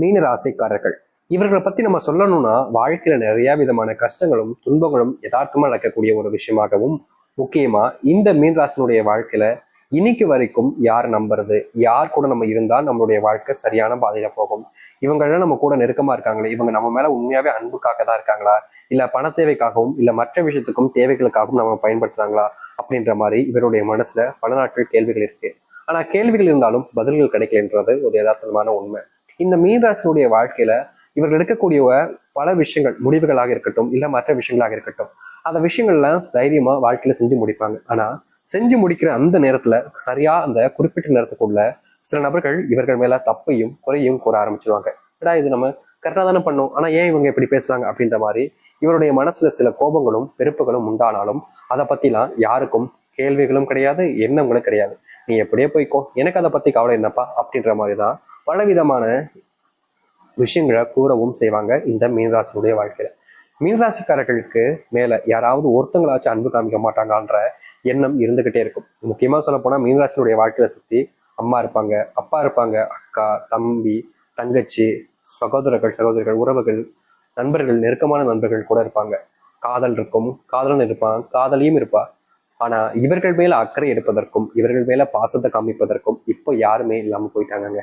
மீன ராசிக்காரர்கள் இவர்களை பத்தி நம்ம சொல்லணும்னா வாழ்க்கையில நிறைய விதமான கஷ்டங்களும் துன்பங்களும் யதார்த்தமா நடக்கக்கூடிய ஒரு விஷயமாகவும், முக்கியமா இந்த மீன் ராசினுடைய வாழ்க்கையில இன்னைக்கு வரைக்கும் யார் நம்புறது, யார் கூட நம்ம இருந்தால் நம்மளுடைய வாழ்க்கை சரியான பாதையில போகும், இவங்கெல்லாம் நம்ம கூட நெருக்கமா இருக்காங்களே, இவங்க நம்ம மேல உண்மையாவே அன்புக்காக தான் இருக்காங்களா, இல்ல பண தேவைக்காகவும் இல்ல மற்ற விஷயத்துக்கும் தேவைகளுக்காகவும் நம்ம பயன்படுத்துறாங்களா அப்படின்ற மாதிரி இவருடைய மனசுல பல நாட்கள் கேள்விகள் இருக்கு. ஆனா கேள்விகள் இருந்தாலும் பதில்கள் கிடைக்கலன்றது ஒரு யதார்த்தமான உண்மை. இந்த மீனராசினுடைய வாழ்க்கையில இவர்கள் எடுக்கக்கூடிய பல விஷயங்கள், முடிவுகளாக இருக்கட்டும் இல்ல மற்ற விஷயங்களாக இருக்கட்டும், அந்த விஷயங்கள்லாம் தைரியமா வாழ்க்கையில செஞ்சு முடிப்பாங்க. ஆனா செஞ்சு முடிக்கிற அந்த நேரத்துல சரியா அந்த குறிப்பிட்ட நேரத்துக்குள்ள சில நபர்கள் இவர்கள் மேல தப்பையும் குறையும் கூற ஆரம்பிச்சிருவாங்க. ஏடா இது நம்ம கரெக்டா தானே பண்ணோம், ஆனா ஏன் இவங்க இப்படி பேசுறாங்க அப்படின்ற மாதிரி இவருடைய மனசுல சில கோபங்களும் வெறுப்புகளும் உண்டானாலும் அதை பத்திலாம் யாருக்கும் கேள்விகளும் கிடையாது, எண்ணங்களும் கிடையாது. நீ எப்படியே போய்க்கோ, எனக்கு அதை பத்தி கவலை என்னப்பா அப்படின்ற மாதிரிதான் பலவிதமான விஷயங்களை கூறவும் செய்வாங்க இந்த மீனராசினுடைய வாழ்க்கையில. மீனராசிக்காரர்களுக்கு மேல யாராவது ஒருத்தங்களாச்சும் அன்பு காமிக்க மாட்டாங்கன்ற எண்ணம் இருந்துகிட்டே இருக்கும். முக்கியமா சொல்ல போனா மீனராசினுடைய வாழ்க்கையில சுத்தி அம்மா இருப்பாங்க, அப்பா இருப்பாங்க, அக்கா, தம்பி, தங்கச்சி, சகோதரிகள், உறவுகள், நண்பர்கள், நெருக்கமான நண்பர்கள் கூட இருப்பாங்க. காதல் இருக்கும், காதலன் இருப்பான், காதலியும் இருப்பா. ஆனா இவர்கள் மேல அக்கறை எடுப்பதற்கும் இவர்கள் மேல பாசத்தை காமிப்பதற்கும் இப்போ யாருமே இல்லாம போயிட்டாங்க.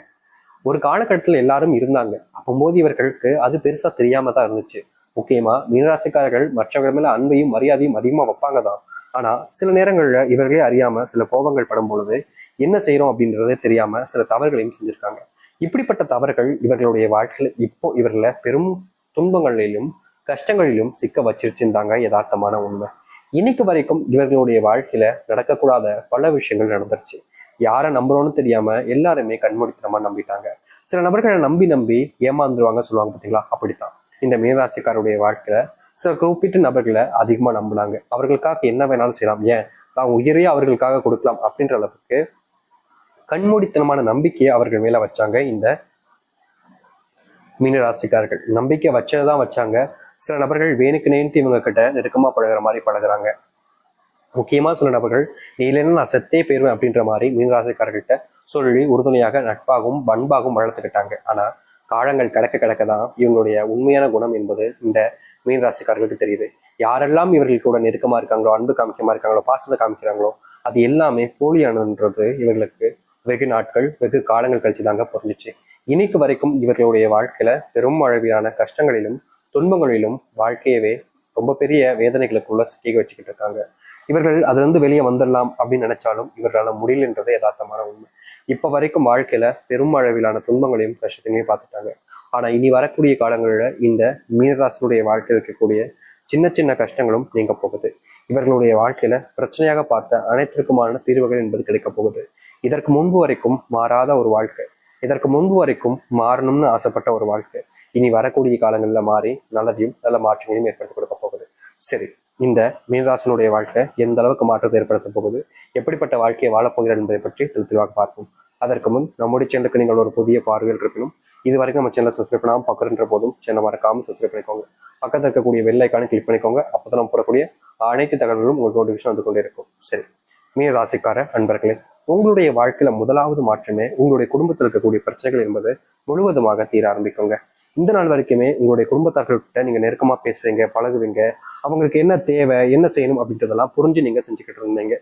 ஒரு காலகட்டத்தில் எல்லாரும் இருந்தாங்க. அப்போது இவர்களுக்கு அது பெருசா தெரியாம தான் இருந்துச்சு. முக்கியமா மீனராசிக்காரர்கள் மற்றவர்கள் மேல அன்பையும் மரியாதையும் அதிகமா வைப்பாங்க தான். ஆனா சில நேரங்கள்ல இவர்களே அறியாம சில கோபங்கள் படும் பொழுது என்ன செய்யறோம் அப்படின்றதே தெரியாம சில தவறுகளையும் செஞ்சிருக்காங்க. இப்படிப்பட்ட தவறுகள் இவர்களுடைய வாழ்க்கையில இப்போ இவர்களை பெரும் துன்பங்களிலும் கஷ்டங்களிலும் சிக்க வச்சிருச்சுருந்தாங்க யதார்த்தமான உண்மை. இன்னைக்கு வரைக்கும் இவர்களுடைய வாழ்க்கையில நடக்கக்கூடாத பல விஷயங்கள் நடந்துருச்சு. யாரை நம்புறோம்னு தெரியாம எல்லாருமே கண்மூடித்தனமா நம்பிட்டாங்க. சில நபர்களை நம்பி நம்பி ஏமாந்துருவாங்க சொல்லுவாங்க பார்த்தீங்களா, அப்படித்தான் இந்த மீனராசிக்காருடைய வாழ்க்கையில சில குறிப்பிட்ட நபர்களை அதிகமா நம்பினாங்க. அவர்களுக்காக என்ன வேணாலும் செய்யலாம், ஏன் தான் உயிரையே அவர்களுக்காக கொடுக்கலாம் அப்படின்ற அளவுக்கு கண்மூடித்தனமான நம்பிக்கையை அவர்கள் மேல வச்சாங்க இந்த மீனராசிக்காரர்கள். நம்பிக்கை வச்சதான் வச்சாங்க. சில நபர்கள் வேணுக்கு நேர்த்து இவங்க கிட்ட நெருக்கமா பழகுற மாதிரி பழகுறாங்க. முக்கியமா சில நபர்கள் நீ இல்லைன்னா நான் செத்தே போயிருவேன் அப்படின்ற மாதிரி மீனராசிக்காரர்கிட்ட சொல்லி உறுதுணையாக நட்பாகவும் பண்பாகவும் வளர்த்துக்கிட்டாங்க. ஆனா காலங்கள் கிடக்க கிடக்க தான் இவங்களுடைய உண்மையான குணம் என்பது இந்த மீனராசிக்காரர்களுக்கு தெரியுது. யாரெல்லாம் இவர்கள் கூட நெருக்கமா இருக்காங்களோ, அன்பு காமிக்கமா இருக்காங்களோ, பாசத்தை காமிக்கிறாங்களோ, அது எல்லாமே போலியானதுன்றது இவர்களுக்கு வெகு நாட்கள் வெகு காலங்கள் கழிச்சு தாங்க புரிஞ்சிச்சு. இன்னைக்கு வரைக்கும் இவர்களுடைய வாழ்க்கையில பெரும் அளவிலான கஷ்டங்களிலும் துன்பங்களிலும் வாழ்க்கையவே ரொம்ப பெரிய வேதனைகளுக்குள்ள சிக்கி வச்சுக்கிட்டு இருக்காங்க. இவர்கள் அதுல இருந்து வெளியே வந்துடலாம் அப்படின்னு நினைச்சாலும் இவர்களால முடியலன்றதே யதார்த்தமான உண்மை. இப்ப வரைக்கும் வாழ்க்கையில பெரும் அளவிலான துன்பங்களையும் கஷ்டத்தையும் பார்த்துட்டாங்க. ஆனா இனி வரக்கூடிய காலங்களில் இந்த மீனராசினுடைய வாழ்க்கையில் இருக்கக்கூடிய சின்ன சின்ன கஷ்டங்களும் நீங்க போகுது. இவர்களுடைய வாழ்க்கையில பிரச்சனையாக பார்த்த அனைத்திற்குமான தீர்வுகள் என்பது கிடைக்க போகுது. இதற்கு முன்பு வரைக்கும் மாறாத ஒரு வாழ்க்கை, இதற்கு முன்பு வரைக்கும் மாறணும்னு ஆசைப்பட்ட ஒரு வாழ்க்கை இனி வரக்கூடிய காலங்களில் மாறி நல்லதையும் நல்ல மாற்றங்களையும் ஏற்படுத்தி கொடுக்க போகுது. சரி, இந்த மீனராசினுடைய வாழ்க்கை எந்த அளவுக்கு மாற்றத்தை ஏற்படுத்த போகுது, எப்படிப்பட்ட வாழ்க்கையை வாழப்போகிறார் என்பதை பற்றி தெளிவாக பார்ப்போம். அதற்கு முன் நம்முடைய சேனலுக்கு நீங்கள் ஒரு புதிய பார்வையில் இருக்கணும். இது வரைக்கும் நம்ம சேனலை சப்ஸ்கிரைப் பண்ணாமல் பக்கத்துன்ற போதும் சேனல் மறக்காமல் சப்ஸ்கிரைப் பண்ணிக்கோங்க. பக்கத்தில் இருக்கக்கூடிய பெல் ஐக்கானை கிளிக் பண்ணிக்கோங்க. அப்போ நம்ம போடக்கூடிய அனைத்து தகவல்களும் உங்களுக்கு நோட்டிஃபிகேஷன் வந்து கொண்டே இருக்கும். சரி, மீன ராசிக்கார அன்பர்களே, உங்களுடைய வாழ்க்கையில முதலாவது மாற்றமே உங்களுடைய குடும்பத்தில் இருக்கக்கூடிய பிரச்சனைகள் என்பது முழுவதுமாக தீர ஆரம்பிக்குங்க. இந்த நாள் வரைக்குமே உங்களுடைய குடும்பத்தார்கள்கிட்ட நீங்க நெருக்கமா பேசுவீங்க, பழகுவீங்க, அவங்களுக்கு என்ன தேவை, என்ன செய்யணும் அப்படின்றதெல்லாம் புரிஞ்சு நீங்க செஞ்சுக்கிட்டு இருந்தீங்க.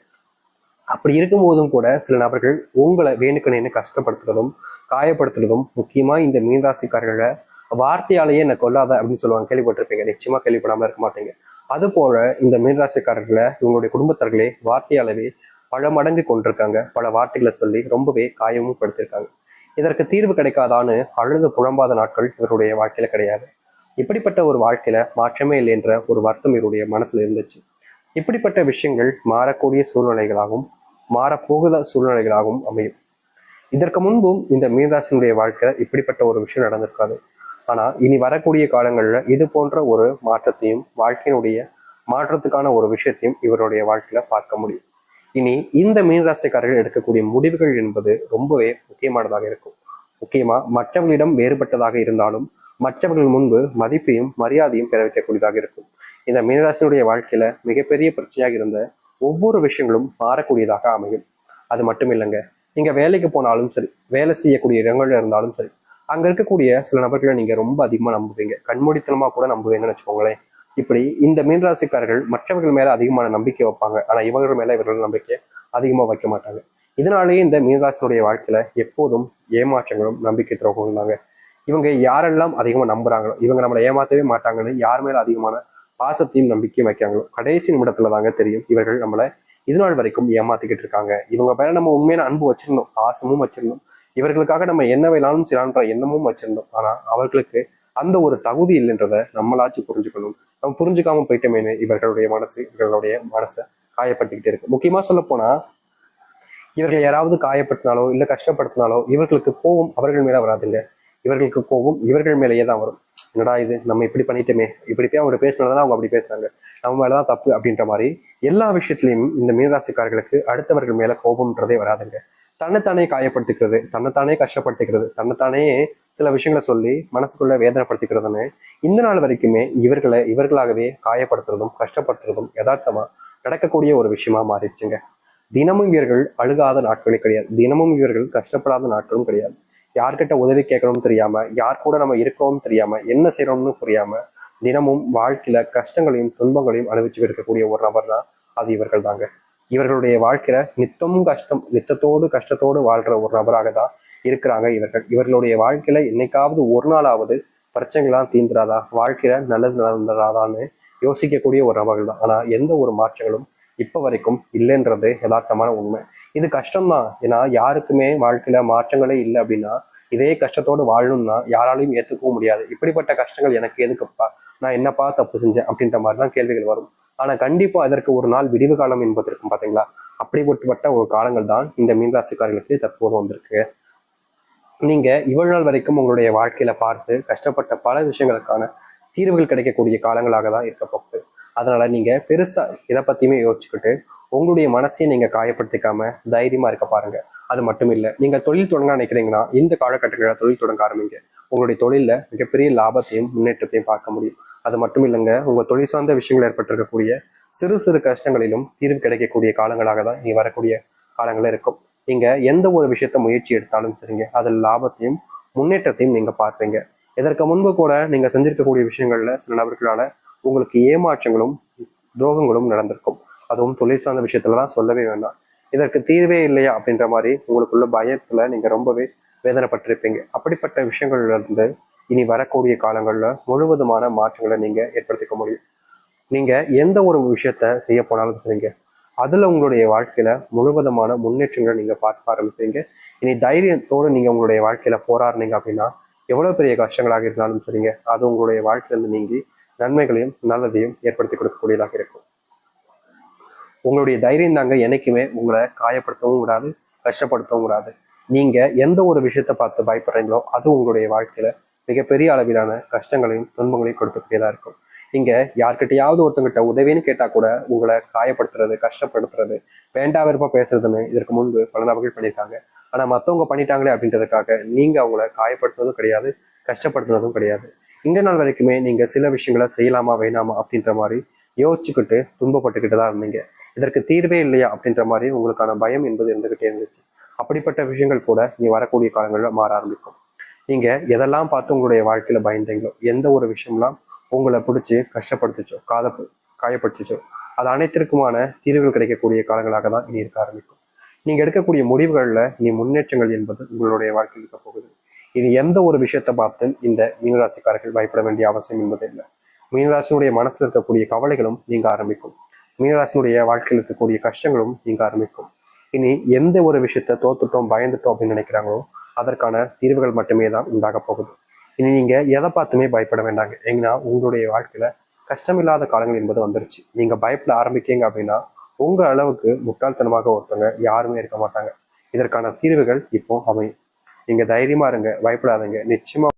அப்படி இருக்கும்போதும் கூட சில நபர்கள் உங்களை வேணுக்குன்னு கஷ்டப்படுத்துறதும் காயப்படுத்துறதும், முக்கியமா இந்த மீனராசிக்காரர்களை வார்த்தையாலேயே என்னை கொல்லாத அப்படின்னு சொல்லுவாங்க, கேள்விப்பட்டிருப்பீங்க. நிச்சயமா கேள்விப்படாம இருக்க மாட்டீங்க. அது போல இந்த மீனராசிக்காரர்களை இவங்களுடைய குடும்பத்தார்களே வார்த்தையாலவே பல மடங்கு கொண்டிருக்காங்க. பல வார்த்தைகளை சொல்லி ரொம்பவே காயமும் படுத்திருக்காங்க. இதற்கு தீர்வு கிடைக்காதான்னு அழுது புலம்பாத நாட்கள் இவருடைய வாழ்க்கையில கிடையாது. இப்படிப்பட்ட ஒரு வாழ்க்கையில மாற்றமே இல்லை என்ற ஒரு வருத்தம் இவருடைய மனசுல இருந்துச்சு. இப்படிப்பட்ட விஷயங்கள் மாறக்கூடிய சூழ்நிலைகளாகவும் மாறப்போகிற சூழ்நிலைகளாகவும் அமையும். இதற்கு முன்பும் இந்த மீனராசினுடைய வாழ்க்கை இப்படிப்பட்ட ஒரு விஷயம் நடந்திருக்காது. ஆனா இனி வரக்கூடிய காலங்கள்ல இது போன்ற ஒரு மாற்றத்தையும் வாழ்க்கையினுடைய மாற்றத்துக்கான ஒரு விஷயத்தையும் இவருடைய வாழ்க்கையில பார்க்க முடியும். இனி இந்த மீனராசிக்காரர்கள் எடுக்கக்கூடிய முடிவுகள் என்பது ரொம்பவே முக்கியமானதாக இருக்கும். முக்கியமா மற்றவர்களிடம் வேறுபட்டதாக இருந்தாலும் மற்றவர்கள் முன்பு மதிப்பையும் மரியாதையும் பெற வைக்கக்கூடியதாக இருக்கும். இந்த மீனராசினுடைய வாழ்க்கையில மிகப்பெரிய பிரச்சனையாக இருந்த ஒவ்வொரு விஷயங்களும் மாறக்கூடியதாக அமையும். அது மட்டும் இல்லைங்க, நீங்க வேலைக்கு போனாலும் சரி, வேலை செய்யக்கூடிய இடங்கள்ல இருந்தாலும் சரி, அங்க இருக்கக்கூடிய சில நபர்களை நீங்க ரொம்ப அதிகமா நம்புவீங்க, கண்மூடித்தனமா கூட நம்புவீங்கன்னு வச்சுக்கோங்களேன். இப்படி இந்த மீனராசிக்காரர்கள் மற்றவர்கள் மேல அதிகமான நம்பிக்கை வைப்பாங்க, ஆனா இவர்கள் மேல இவர்கள் நம்பிக்கை அதிகமா வைக்க மாட்டாங்க. இதனாலேயே இந்த மீனராசினுடைய வாழ்க்கையில எப்போதும் ஏமாற்றங்களும் நம்பிக்கை துரோகங்களும் தாங்க. இவங்க யாரெல்லாம் அதிகமா நம்புறாங்களோ, இவங்க நம்மளை ஏமாத்தவே மாட்டாங்கன்னு யார் மேல அதிகமான பாசத்தையும் நம்பிக்கையும் வைக்காங்களோ கடைசி நிமிடத்துல தாங்க தெரியும் இவர்கள் நம்மளை இது நாள் வரைக்கும் ஏமாத்திக்கிட்டு இருக்காங்க. இவங்க மேல நம்ம உண்மையான அன்பு வச்சிருந்தோம், பாசமும் வச்சிருந்தோம், இவர்களுக்காக நம்ம என்ன வேணாலும் செய்யலான்ற எண்ணமும் வச்சிருந்தோம். ஆனா அவர்களுக்கு அந்த ஒரு தகுதி இல்லைன்றத நம்மளாச்சும் புரிஞ்சுக்கணும். நம்ம புரிஞ்சுக்காம போயிட்டோமேனு இவர்களுடைய மனசை காயப்படுத்திக்கிட்டே இருக்கு. முக்கியமா சொல்ல போனா இவர்கள் யாராவது காயப்படுத்தினாலோ இல்ல கஷ்டப்படுத்தினாலோ இவர்களுக்கு கோபம் அவர்கள் மேல வராதுங்க, இவர்களுக்கு கோபம் இவர்கள் மேலேயே தான் வரும். என்னடா இது, நம்ம இப்படி பண்ணிட்டோமே, இப்படி போய் அவங்க பேசினாதான் அவங்க அப்படி பேசுறாங்க, நம்ம மேலதான் தப்பு அப்படின்ற மாதிரி எல்லா விஷயத்திலையும் இந்த மீனராசிக்காரர்களுக்கு அடுத்தவர்கள் மேல கோபம்ன்றதே வராதுங்க. தன்னைத்தானே காயப்படுத்திக்கிறது, தன்னைத்தானே கஷ்டப்படுத்திக்கிறது, தன்னைத்தானே சில விஷயங்களை சொல்லி மனசுக்குள்ள வேதனைப்படுத்திக்கிறதுன்னு இந்த நாள் வரைக்குமே இவர்களாகவே காயப்படுத்துறதும் கஷ்டப்படுத்துறதும் யதார்த்தமா நடக்கக்கூடிய ஒரு விஷயமா மாறிடுச்சுங்க. தினமும் இவர்கள் அழுகாத நாட்களே கிடையாது, தினமும் இவர்கள் கஷ்டப்படாத நாட்களும் கிடையாது. யார்கிட்ட உதவி கேட்கணும்னு தெரியாம, யார் கூட நம்ம இருக்கோம்னு தெரியாம, என்ன செய்யறோம்னு புரியாம தினமும் வாழ்க்கையில கஷ்டங்களையும் துன்பங்களையும் அனுபவிச்சு இருக்கக்கூடிய ஒரு நபர் தான் அது இவர்கள் தாங்க. இவர்களுடைய வாழ்க்கையில நித்தமும் கஷ்டம், நித்தத்தோடு கஷ்டத்தோடு வாழ்ற ஒரு நபராக தான் இருக்கிறாங்க இவர்கள். இவர்களுடைய வாழ்க்கையில என்னைக்காவது ஒரு நாளாவது பிரச்சனைகள்லாம் தீந்துராதா, வாழ்க்கையில நல்லது நடந்துராதான்னு யோசிக்கக்கூடிய ஒரு நபர்கள் தான். ஆனா எந்த ஒரு மாற்றங்களும் இப்ப வரைக்கும் இல்லைன்றது யதார்த்தமான உண்மை. இது கஷ்டம்தான், ஏன்னா யாருக்குமே வாழ்க்கையில மாற்றங்களே இல்லை அப்படின்னா இதே கஷ்டத்தோடு வாழணும்னா யாராலையும் ஏத்துக்கவும் முடியாது. இப்படிப்பட்ட கஷ்டங்கள் எனக்கு எதுக்குப்பா, நான் என்னப்பா தப்பு செஞ்சேன் அப்படின்ற மாதிரிதான் கேள்விகள் வரும். ஆனா கண்டிப்பா அதற்கு ஒரு நாள் விடிவு காலம் என்பது இருக்கும் பாத்தீங்களா, அப்படிப்பட்ட ஒரு காலங்கள் தான் இந்த மீனராசிக்காரர்களுக்கு தற்போது வந்திருக்கு. நீங்க இவ்வளவு நாள் வரைக்கும் உங்களுடைய வாழ்க்கையில பார்த்து கஷ்டப்பட்ட பல விஷயங்களுக்கான தீர்வுகள் கிடைக்கக்கூடிய காலங்களாக தான் இருக்க போகுது. அதனால நீங்க பெருசா இதை பத்தியுமே யோசிச்சுக்கிட்டு உங்களுடைய மனசையும் நீங்க காயப்படுத்திக்காம தைரியமா இருக்க பாருங்க. அது மட்டும் இல்ல, நீங்க தொழில் தொடங்க நினைக்கிறீங்கன்னா இந்த காலகட்டங்களில் தொழில் தொடங்க ஆரம்பிங்க. உங்களுடைய தொழில மிகப்பெரிய லாபத்தையும் முன்னேற்றத்தையும் பார்க்க முடியும். அது மட்டும் இல்லைங்க, உங்க தொழில் சார்ந்த விஷயங்கள் ஏற்பட்டிருக்கக்கூடிய சிறு சிறு கஷ்டங்களிலும் தீர்வு கிடைக்கக்கூடிய காலங்களாக தான் நீ வரக்கூடிய காலங்கள் இருக்கும். நீங்க எந்த ஒரு விஷயத்த முயற்சி எடுத்தாலும் சரிங்க, அதில் லாபத்தையும் முன்னேற்றத்தையும் நீங்க பார்ப்பீங்க. இதற்கு முன்பு கூட நீங்க செஞ்சிருக்கக்கூடிய விஷயங்கள்ல சில நபர்களால உங்களுக்கு ஏமாற்றங்களும் துரோகங்களும் நடந்திருக்கும். அதுவும் தொழில் சார்ந்த விஷயத்துலலாம் சொல்லவே வேண்டாம். இதற்கு தீர்வே இல்லையா அப்படின்ற மாதிரி உங்களுக்குள்ள பயத்துல நீங்க ரொம்பவே வேதனைப்பட்டிருப்பீங்க. அப்படிப்பட்ட விஷயங்கள்ல இருந்து இனி வரக்கூடிய காலங்கள்ல முழுவதுமான மாற்றங்களை நீங்க ஏற்படுத்திக்க முடியும். நீங்க எந்த ஒரு விஷயத்த செய்ய போனாலும் சரிங்க, அதுல உங்களுடைய வாழ்க்கையில முழுவதுமான முன்னேற்றங்களை நீங்க பார்க்க ஆரம்பிப்பீங்க. இனி தைரியத்தோடு நீங்க உங்களுடைய வாழ்க்கையில போராடுனீங்க அப்படின்னா எவ்வளவு பெரிய கஷ்டங்களாக இருந்தாலும் சரிங்க, அது உங்களுடைய வாழ்க்கையிலிருந்து நீங்கி நன்மைகளையும் நல்லதையும் ஏற்படுத்தி கொடுக்கக்கூடியதாக இருக்கும். உங்களுடைய தைரியம் தாங்க என்னைக்குமே உங்களை காயப்படுத்தவும் விடாது, கஷ்டப்படுத்தவும் விடாது. நீங்க எந்த ஒரு விஷயத்த பார்த்து பயப்படுறீங்களோ அது உங்களுடைய வாழ்க்கையில மிகப்பெரிய அளவிலான கஷ்டங்களையும் துன்பங்களையும் கொடுக்கக்கூடியதா இருக்கும். நீங்க யார்கிட்டயாவது ஒருத்தங்கிட்ட உதவின்னு கேட்டா கூட உங்களை காயப்படுத்துறது, கஷ்டப்படுத்துறது, வேண்டா வெறுப்பா பேசுறதுன்னு இதற்கு முன்பு பல நபர்கள் பண்ணியிருக்காங்க. ஆனா மத்தவங்க பண்ணிட்டாங்களே அப்படின்றதுக்காக நீங்க அவங்கள காயப்படுத்துறதும் கிடையாது, கஷ்டப்படுத்துறதும் கிடையாது. இந்த நாள் வரைக்குமே நீங்க சில விஷயங்களை செய்யலாமா வேணாமா அப்படின்ற மாதிரி யோசிச்சுக்கிட்டு துன்பப்பட்டுக்கிட்டு தான் இருந்தீங்க. இதற்கு தீர்வே இல்லையா அப்படின்ற மாதிரி உங்களுக்கான பயம் என்பது இருந்துகிட்டே இருந்துச்சு. அப்படிப்பட்ட விஷயங்கள் கூட நீ வரக்கூடிய காலங்களில் மாற ஆரம்பிக்கும். நீங்க எதெல்லாம் பார்த்து உங்களுடைய வாழ்க்கையில பயந்தீங்களோ, எந்த ஒரு விஷயம்லாம் உங்களை பிடிச்சி கஷ்டப்படுத்துச்சோ, காயப்படுத்துச்சோ, அது அனைத்திற்குமான தீர்வுகள் கிடைக்கக்கூடிய காலங்களாக தான் இனி இருக்க ஆரம்பிக்கும். நீங்க எடுக்கக்கூடிய முடிவுகள்ல இனி முன்னேற்றங்கள் என்பது உங்களுடைய வாழ்க்கையில் இருக்க போகுது. இனி எந்த ஒரு விஷயத்தை பார்த்து இந்த மீனராசிக்காரர்கள் பயப்பட வேண்டிய அவசியம் என்பது இல்லை. மீனராசினுடைய மனசுல இருக்கக்கூடிய கவலைகளும் நீங்க ஆரம்பிக்கும். மீனராசினுடைய வாழ்க்கையில் இருக்கக்கூடிய கஷ்டங்களும் நீங்க ஆரம்பிக்கும். இனி எந்த ஒரு விஷயத்த தோத்துட்டோம், பயந்துட்டோம் அப்படின்னு நினைக்கிறாங்களோ அதற்கான தீர்வுகள் மட்டுமே தான் உண்டாக போகுது. இனி நீங்க எதை பார்த்துமே பயப்பட வேண்டாங்க. ஏன்னா உங்களுடைய வாழ்க்கையில கஷ்டமில்லாத காலங்கள் என்பது வந்துருச்சு. நீங்க பயப்பட ஆரம்பிக்கீங்க அப்படின்னா உங்க அளவுக்கு முட்டாள்தனமாக ஒருத்தவங்க யாருமே இருக்க மாட்டாங்க. இதற்கான தீர்வுகள் இப்போ அமையும். நீங்க தைரியமா இருங்க, பயப்படாதீங்க. நிச்சயமா